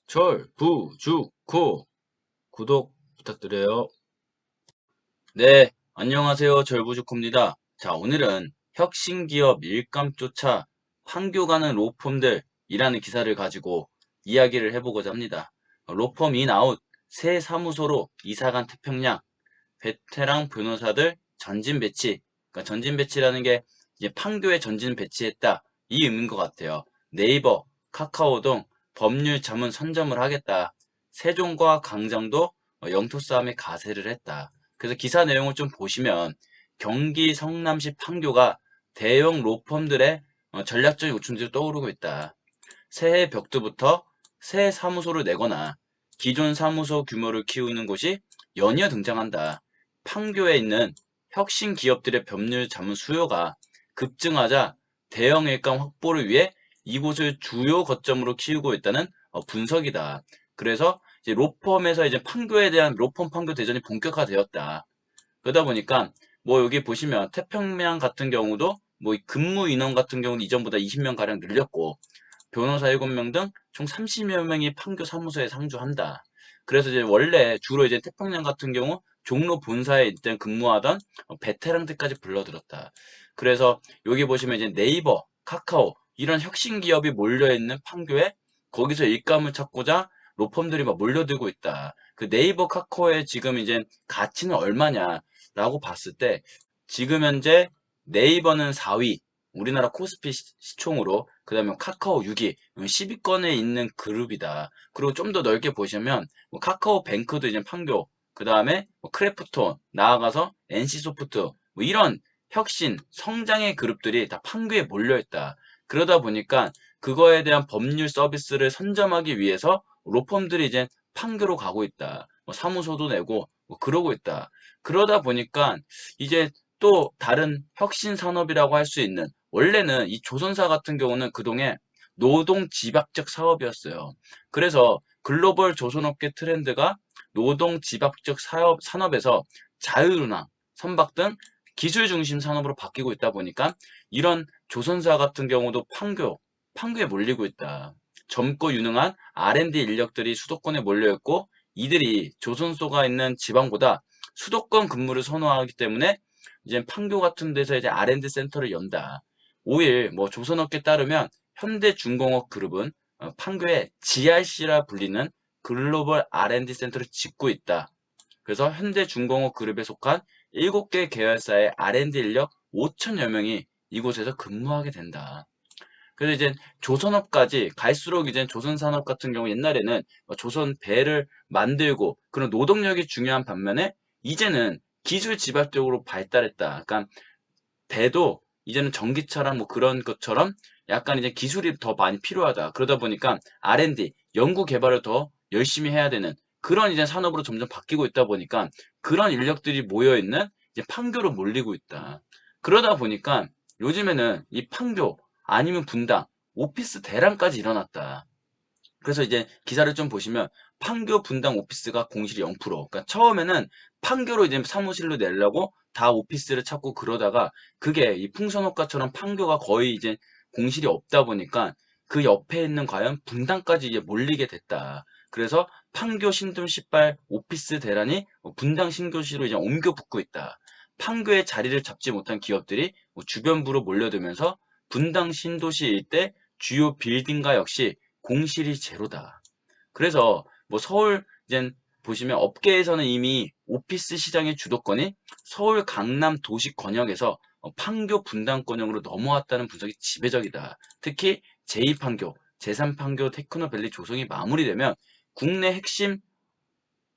절부주코 구독 부탁드려요. 네, 안녕하세요. 절부주코입니다. 자, 오늘은 혁신기업 일감 쫓아 판교 가는 로펌들이라는 기사를 가지고 이야기를 해보고자 합니다. 로펌 인아웃 새 사무소로 이사간 태평양 베테랑 변호사들 전진 배치. 그러니까 전진 배치라는 게 이제 판교에 전진 배치했다 이 의미인 것 같아요. 네이버, 카카오 등 법률 자문 선점을 하겠다. 세종과 강정도 영토 싸움에 가세를 했다. 그래서 기사 내용을 좀 보시면 경기 성남시 판교가 대형 로펌들의 전략적 요충지로 떠오르고 있다. 새해 벽두부터 새 사무소를 내거나 기존 사무소 규모를 키우는 곳이 연이어 등장한다. 판교에 있는 혁신 기업들의 법률 자문 수요가 급증하자 대형 일감 확보를 위해 이곳을 주요 거점으로 키우고 있다는 분석이다. 그래서 이제 로펌에서 이제 판교에 대한 로펌 판교 대전이 본격화되었다. 그러다 보니까 뭐 여기 보시면 태평양 같은 경우도 뭐 근무 인원 같은 경우는 이전보다 20명 가량 늘렸고 변호사 7명 등 총 30여 명이 판교 사무소에 상주한다. 그래서 이제 원래 주로 이제 태평양 같은 경우 종로 본사에 일단 근무하던 베테랑들까지 불러들었다. 그래서 여기 보시면 이제 네이버, 카카오 이런 혁신 기업이 몰려 있는 판교에 거기서 일감을 찾고자 로펌들이 막 몰려들고 있다. 그 네이버, 카카오의 지금 이제 가치는 얼마냐라고 봤을 때 지금 현재 네이버는 4위, 우리나라 코스피 시총으로, 그 다음에 카카오 6위, 10위권에 있는 그룹이다. 그리고 좀 더 넓게 보시면 뭐 카카오 뱅크도 이제 판교, 그 다음에 뭐 크래프톤, 나아가서 NC소프트, 뭐 이런 혁신, 성장의 그룹들이 다 판교에 몰려있다. 그러다 보니까 그거에 대한 법률 서비스를 선점하기 위해서 로펌들이 이제 판교로 가고 있다. 뭐 사무소도 내고 뭐 그러고 있다. 그러다 보니까 이제 또 다른 혁신 산업이라고 할 수 있는, 원래는 이 조선사 같은 경우는 그동안 노동 집약적 사업이었어요. 그래서 글로벌 조선업계 트렌드가 노동 집약적 산업에서 자유un항, 선박 등 기술 중심 산업으로 바뀌고 있다 보니까 이런 조선사 같은 경우도 판교에 몰리고 있다. 젊고 유능한 R&D 인력들이 수도권에 몰려 있고 이들이 조선소가 있는 지방보다 수도권 근무를 선호하기 때문에 이제 판교 같은 데서 이제 R&D 센터를 연다. 5일 뭐 조선업계 따르면 현대중공업 그룹은 판교에 GRC라 불리는 글로벌 R&D 센터를 짓고 있다. 그래서 현대중공업 그룹에 속한 7개 계열사의 R&D 인력 5천여 명이 이곳에서 근무하게 된다. 그래서 이제 조선업까지 갈수록 이제 조선산업 같은 경우 옛날에는 조선 배를 만들고 그런 노동력이 중요한 반면에 이제는 기술 집약적으로 발달했다. 그러니까 배도 이제는 전기차랑 뭐 그런 것처럼 약간 이제 기술이 더 많이 필요하다. 그러다 보니까 R&D, 연구 개발을 더 열심히 해야 되는 그런 이제 산업으로 점점 바뀌고 있다 보니까 그런 인력들이 모여 있는 이제 판교로 몰리고 있다. 그러다 보니까 요즘에는 이 판교 아니면 분당, 오피스 대란까지 일어났다. 그래서 이제 기사를 좀 보시면 판교 분당 오피스가 공실이 0%. 그러니까 처음에는 판교로 이제 사무실로 내려고 다 오피스를 찾고 그러다가 그게 이 풍선호가처럼 판교가 거의 이제 공실이 없다 보니까 그 옆에 있는 과연 분당까지 이제 몰리게 됐다. 그래서 판교 신돈 18 오피스 대란이 분당 신도시로 이제 옮겨 붙고 있다. 판교의 자리를 잡지 못한 기업들이 주변부로 몰려들면서 분당 신도시 일대 주요 빌딩가 역시 공실이 제로다. 그래서 뭐 서울 이제 보시면 업계에서는 이미 오피스 시장의 주도권이 서울 강남 도시 권역에서 판교 분당권역으로 넘어왔다는 분석이 지배적이다. 특히 제2판교, 제3판교 테크노밸리 조성이 마무리되면 국내 핵심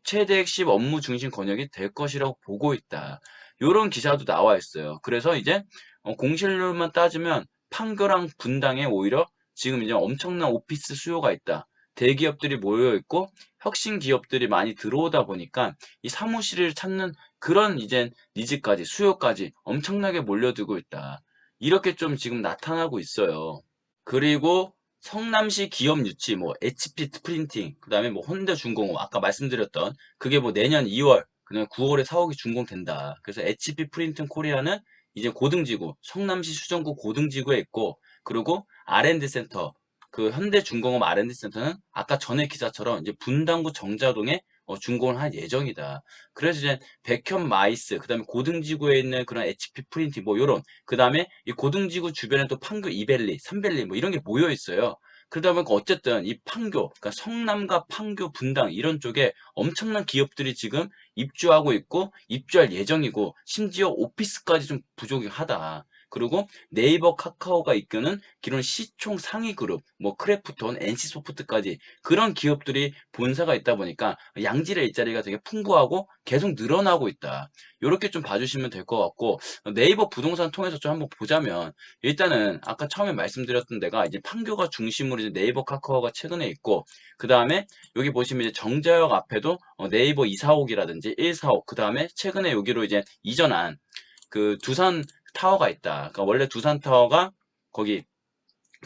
최대 핵심 업무 중심 권역이 될 것이라고 보고 있다. 이런 기사도 나와 있어요. 그래서 이제 공실률만 따지면 판교랑 분당에 오히려 지금 이제 엄청난 오피스 수요가 있다. 대기업들이 모여 있고 혁신 기업들이 많이 들어오다 보니까 이 사무실을 찾는 그런 이제 니즈까지 수요까지 엄청나게 몰려들고 있다. 이렇게 좀 지금 나타나고 있어요. 그리고 성남시 기업 유치, 뭐 HP 프린팅, 그다음에 뭐 현대중공업 아까 말씀드렸던 그게 뭐 내년 2월, 그다음에 9월에 사옥이 준공된다. 그래서 HP 프린팅 코리아는 이제 고등지구, 성남시 수정구 고등지구에 있고, 그리고 R&D 센터, 그 현대중공업 R&D 센터는 아까 전에 기사처럼 이제 분당구 정자동에 준공을 할 예정이다. 그래서 이제 백현 마이스, 그 다음에 고등지구에 있는 그런 HP 프린팅, 뭐 요런, 그 다음에 이 고등지구 주변에 또 판교 2밸리, 3밸리 뭐 이런 게 모여 있어요. 그러다 보니까 어쨌든 이 판교, 그러니까 성남과 판교, 분당 이런 쪽에 엄청난 기업들이 지금 입주하고 있고 입주할 예정이고 심지어 오피스까지 좀 부족이 하다. 그리고 네이버 카카오가 이끄는 기존 시총 상위 그룹, 뭐 크래프톤, NC소프트까지 그런 기업들이 본사가 있다 보니까 양질의 일자리가 되게 풍부하고 계속 늘어나고 있다. 이렇게 좀 봐주시면 될 것 같고 네이버 부동산 통해서 좀 한번 보자면 일단은 아까 처음에 말씀드렸던 데가 이제 판교가 중심으로 이제 네이버 카카오가 최근에 있고 그 다음에 여기 보시면 이제 정자역 앞에도 네이버 245기라든지 145, 그 다음에 최근에 여기로 이제 이전한 그 두산 타워가 있다. 그러니까 원래 두산 타워가 거기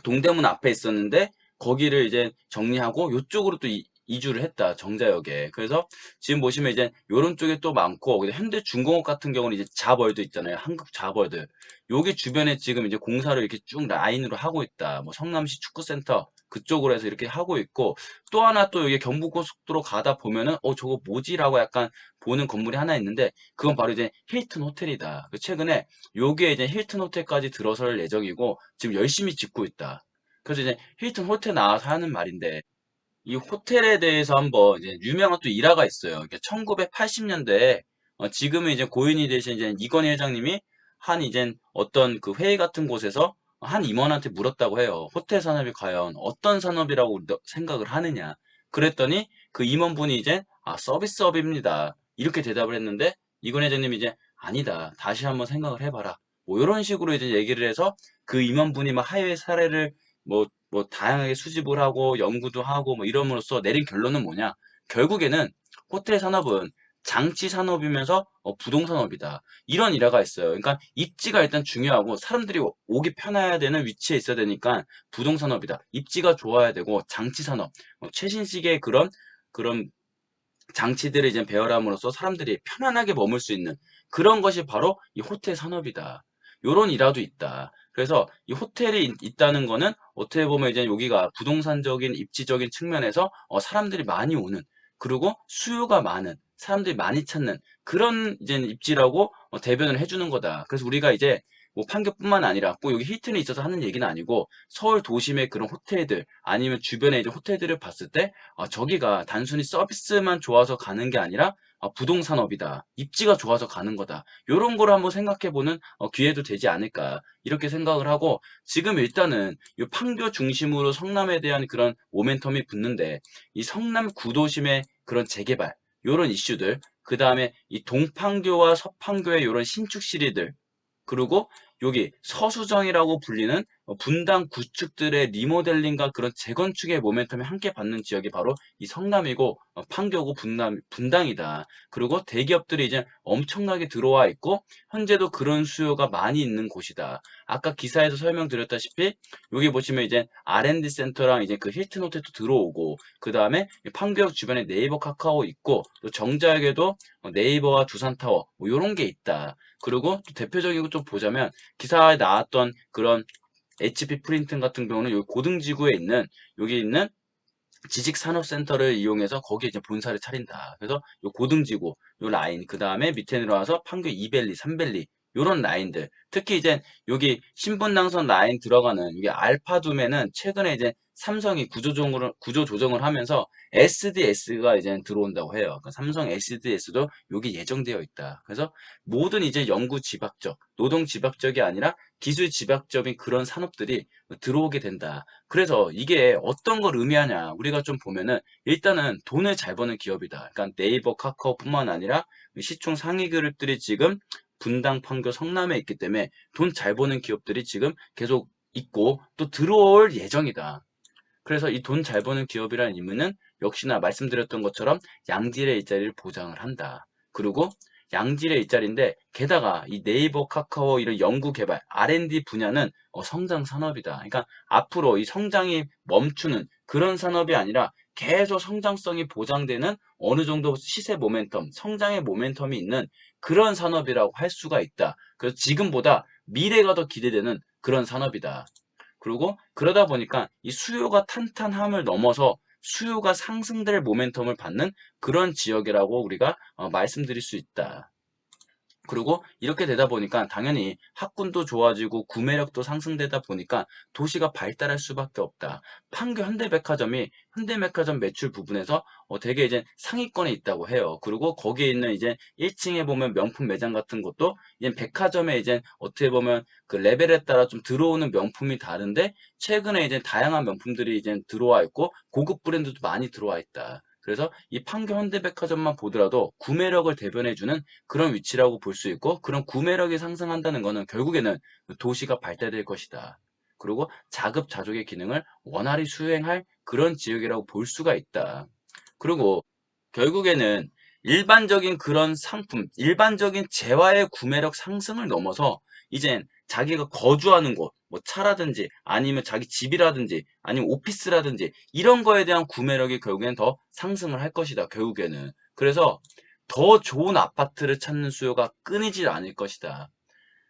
동대문 앞에 있었는데 거기를 이제 정리하고 이쪽으로 또 이주를 했다. 정자역에. 그래서 지금 보시면 이제 요런 쪽에 또 많고 현대중공업 같은 경우는 이제 자벌드 있잖아요. 한국 자벌드. 여기 주변에 지금 이제 공사를 이렇게 쭉 라인으로 하고 있다. 뭐 성남시 축구센터 그쪽으로 해서 이렇게 하고 있고 또 하나 또 여기 경부고속도로 가다 보면은 저거 뭐지라고 약간 보는 건물이 하나 있는데 그건 바로 이제 힐튼 호텔이다. 그 최근에 요게 이제 힐튼 호텔까지 들어설 예정이고 지금 열심히 짓고 있다. 그래서 이제 힐튼 호텔 나와서 하는 말인데 이 호텔에 대해서 한번 이제 유명한 또 일화가 있어요. 이게 1980년대에 지금은 이제 고인이 되신 이제 이건희 회장님이 한 이제 어떤 그 회의 같은 곳에서 한 임원한테 물었다고 해요. 호텔 산업이 과연 어떤 산업이라고 생각을 하느냐. 그랬더니 그 임원분이 이제 서비스업입니다. 이렇게 대답을 했는데 이건 회장님이 이제 아니다. 다시 한번 생각을 해봐라. 뭐 이런 식으로 이제 얘기를 해서 그 임원분이 막 해외 사례를 뭐 다양하게 수집을 하고 연구도 하고 뭐 이럼으로써 내린 결론은 뭐냐? 결국에는 호텔 산업은 장치 산업이면서 부동산업이다. 이런 일화가 있어요. 그러니까 입지가 일단 중요하고 사람들이 오기 편해야 되는 위치에 있어야 되니까 부동산업이다. 입지가 좋아야 되고 장치 산업, 최신식의 그런 장치들을 이제 배열함으로써 사람들이 편안하게 머물 수 있는 그런 것이 바로 이 호텔 산업이다. 요런 일화도 있다. 그래서 이 호텔이 있다는 거는 어떻게 보면 이제 여기가 부동산적인 입지적인 측면에서 사람들이 많이 오는 그리고 수요가 많은 사람들이 많이 찾는 그런 이제 입지라고 대변을 해주는 거다. 그래서 우리가 이제 뭐 판교뿐만 아니라 꼭 여기 힐튼에 있어서 하는 얘기는 아니고 서울 도심의 그런 호텔들 아니면 주변에 이제 호텔들을 봤을 때 저기가 단순히 서비스만 좋아서 가는 게 아니라 부동산업이다. 입지가 좋아서 가는 거다. 요런 거를 한번 생각해보는 기회도 되지 않을까. 이렇게 생각을 하고 지금 일단은 이 판교 중심으로 성남에 대한 그런 모멘텀이 붙는데 이 성남 구도심의 그런 재개발 요런 이슈들 그 다음에 이 동판교와 서판교의 요런 신축 시리들 그리고 여기 서수정이라고 불리는 분당 구축들의 리모델링과 그런 재건축의 모멘텀이 함께 받는 지역이 바로 이 성남이고 판교구 분당이다. 그리고 대기업들이 이제 엄청나게 들어와 있고 현재도 그런 수요가 많이 있는 곳이다. 아까 기사에서 설명드렸다시피 여기 보시면 이제 R&D 센터랑 이제 그 힐튼 호텔도 들어오고 그 다음에 판교역 주변에 네이버 카카오 있고 또 정자역에도 네이버와 두산타워 뭐 이런 게 있다. 그리고 또 대표적인 것 좀 보자면 기사에 나왔던 그런 HP 프린팅 같은 경우는 여기 고등지구에 있는 여기 있는 지식산업센터를 이용해서 거기에 이제 본사를 차린다. 그래서 요 고등지구, 요 라인, 그 다음에 밑에 내려와서 판교 2밸리, 3밸리, 요런 라인들. 특히 이제 여기 신분당선 라인 들어가는 여기 알파둠에는 최근에 이제 삼성이 구조 조정을 하면서 SDS가 이제 들어온다고 해요. 그러니까 삼성 SDS도 여기 예정되어 있다. 그래서 모든 이제 연구 집약적, 노동 집약적이 아니라 기술 집약적인 그런 산업들이 들어오게 된다. 그래서 이게 어떤 걸 의미하냐 우리가 좀 보면은 일단은 돈을 잘 버는 기업이다. 그러니까 네이버 카카오뿐만 아니라 시총 상위 그룹들이 지금 분당 판교 성남에 있기 때문에 돈 잘 버는 기업들이 지금 계속 있고 또 들어올 예정이다. 그래서 이 돈 잘 버는 기업이라는 의미는 역시나 말씀드렸던 것처럼 양질의 일자리를 보장을 한다. 그리고 양질의 일자리인데 게다가 이 네이버, 카카오 이런 연구 개발, R&D 분야는 성장 산업이다. 그러니까 앞으로 이 성장이 멈추는 그런 산업이 아니라 계속 성장성이 보장되는 어느 정도 시세 모멘텀, 성장의 모멘텀이 있는 그런 산업이라고 할 수가 있다. 그래서 지금보다 미래가 더 기대되는 그런 산업이다. 그리고 그러다 보니까 이 수요가 탄탄함을 넘어서 수요가 상승될 모멘텀을 받는 그런 지역이라고 우리가 말씀드릴 수 있다. 그리고 이렇게 되다 보니까 당연히 학군도 좋아지고 구매력도 상승되다 보니까 도시가 발달할 수밖에 없다. 판교 현대백화점이 현대백화점 매출 부분에서 되게 이제 상위권에 있다고 해요. 그리고 거기에 있는 이제 1층에 보면 명품 매장 같은 것도 이제 백화점에 이제 어떻게 보면 그 레벨에 따라 좀 들어오는 명품이 다른데 최근에 이제 다양한 명품들이 이제 들어와 있고 고급 브랜드도 많이 들어와 있다. 그래서 이 판교 현대백화점만 보더라도 구매력을 대변해주는 그런 위치라고 볼 수 있고 그런 구매력이 상승한다는 것은 결국에는 도시가 발달될 것이다. 그리고 자급자족의 기능을 원활히 수행할 그런 지역이라고 볼 수가 있다. 그리고 결국에는 일반적인 그런 상품, 일반적인 재화의 구매력 상승을 넘어서 이젠 자기가 거주하는 곳, 뭐 차라든지 아니면 자기 집이라든지 아니면 오피스라든지 이런 거에 대한 구매력이 결국엔 더 상승을 할 것이다. 결국에는. 그래서 더 좋은 아파트를 찾는 수요가 끊이질 않을 것이다.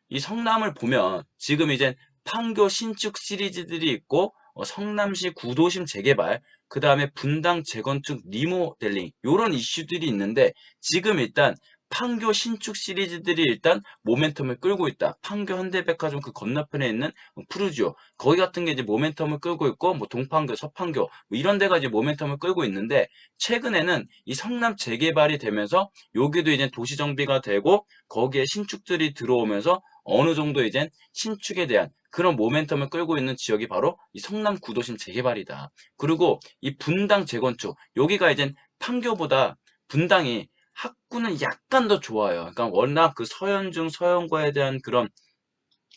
이 성남을 보면 지금 이제 판교 신축 시리즈들이 있고 성남시 구도심 재개발, 그 다음에 분당 재건축 리모델링 요런 이슈들이 있는데 지금 일단 판교 신축 시리즈들이 일단 모멘텀을 끌고 있다. 판교 현대백화점 그 건너편에 있는 푸르지오 거기 같은 게 이제 모멘텀을 끌고 있고 뭐 동판교, 서판교 뭐 이런 데가 이제 모멘텀을 끌고 있는데 최근에는 이 성남 재개발이 되면서 여기도 이제 도시 정비가 되고 거기에 신축들이 들어오면서 어느 정도 이제 신축에 대한 그런 모멘텀을 끌고 있는 지역이 바로 이 성남 구도심 재개발이다. 그리고 이 분당 재건축 여기가 이제 판교보다 분당이 학구는 약간 더 좋아요. 그러니까 워낙 그 서현중 서현과에 대한 그런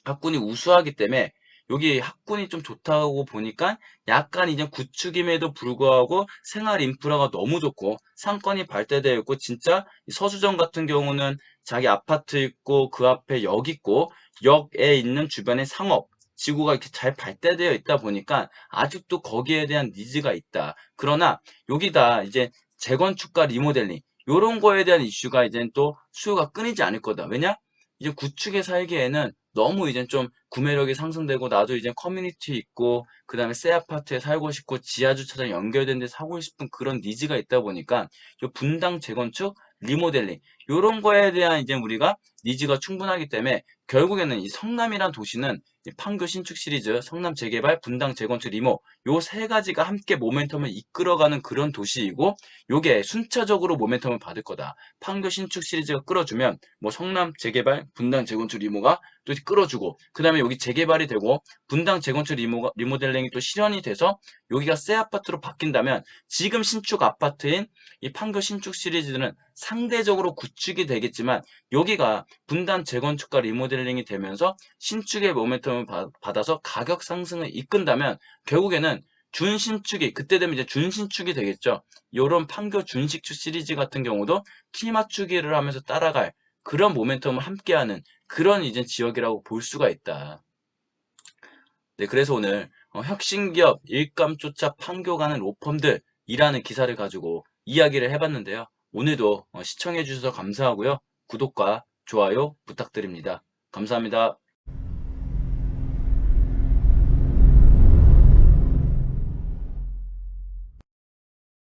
학군이 우수하기 때문에 여기 학군이 좀 좋다고 보니까 약간 이제 구축임에도 불구하고 생활 인프라가 너무 좋고 상권이 발달되어 있고 진짜 서수정 같은 경우는 자기 아파트 있고 그 앞에 역 있고 역에 있는 주변에 상업 지구가 이렇게 잘 발달되어 있다 보니까 아직도 거기에 대한 니즈가 있다. 그러나 여기다 이제 재건축과 리모델링 요런 거에 대한 이슈가 이제 또 수요가 끊이지 않을 거다. 왜냐? 이제 구축에 살기에는 너무 이제 좀 구매력이 상승되고 나도 이제 커뮤니티 있고 그 다음에 새 아파트에 살고 싶고 지하 주차장 연결된 데 사고 싶은 그런 니즈가 있다 보니까 요 분당 재건축 리모델링 요런 거에 대한 이제 우리가 니즈가 충분하기 때문에 결국에는 이 성남이란 도시는 이 판교 신축 시리즈, 성남 재개발, 분당 재건축 리모 요 세 가지가 함께 모멘텀을 이끌어가는 그런 도시이고 요게 순차적으로 모멘텀을 받을 거다. 판교 신축 시리즈가 끌어주면 뭐 성남 재개발, 분당 재건축 리모가 또 끌어주고 그 다음에 여기 재개발이 되고 분당 재건축 리모델링이 또 실현이 돼서 여기가 새 아파트로 바뀐다면 지금 신축 아파트인 이 판교 신축 시리즈는 상대적으로 구축이 되겠지만 여기가 분당 재건축과 리모델링이 되면서 신축의 모멘텀을 받아서 가격 상승을 이끈다면 결국에는 준신축이 그때 되면 이제 준신축이 되겠죠. 요런 판교 준식축 시리즈 같은 경우도 키 맞추기를 하면서 따라갈 그런 모멘텀을 함께하는 그런 이제 지역이라고 볼 수가 있다. 네, 그래서 오늘 혁신기업 일감 쫓아 판교가는 로펌들이라는 기사를 가지고 이야기를 해봤는데요. 오늘도 시청해 주셔서 감사하고요. 구독과 좋아요 부탁드립니다. 감사합니다.